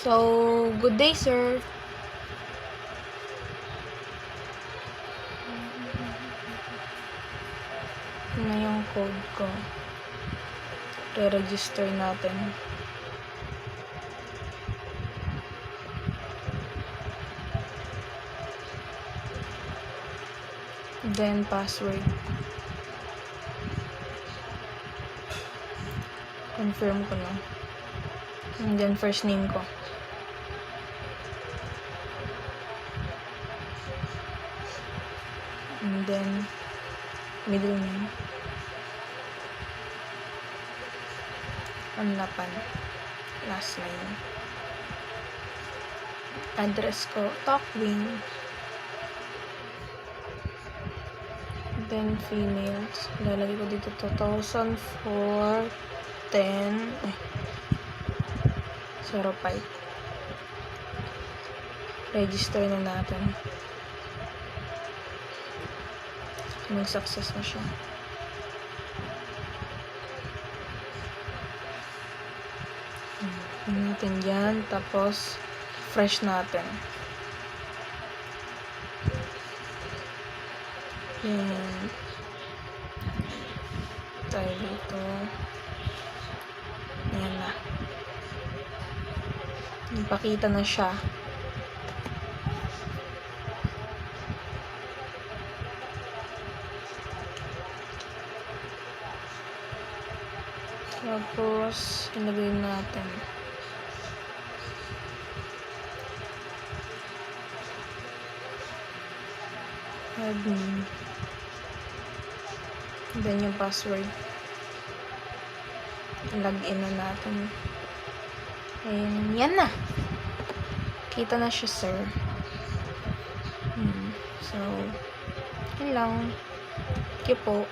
So, good day, sir. Ito na yung code ko. Re-register natin. Then, password. Confirm ko na. And then, first name ko. And then, middle name. Anlapan. Last name. Address ko, Tockwing. Then, females. Lalagay ko dito 2004, 10, 05. Register na natin. Nag-success na siya. Natin yan. Tapos, fresh natin. Yan. Tayo dito. Yan na. Ipakita na siya. Tapos, ilagay natin. Admin. Then yung password. Login na natin. And yan na. Kita na siya, sir. So, yun lang. Thank you po.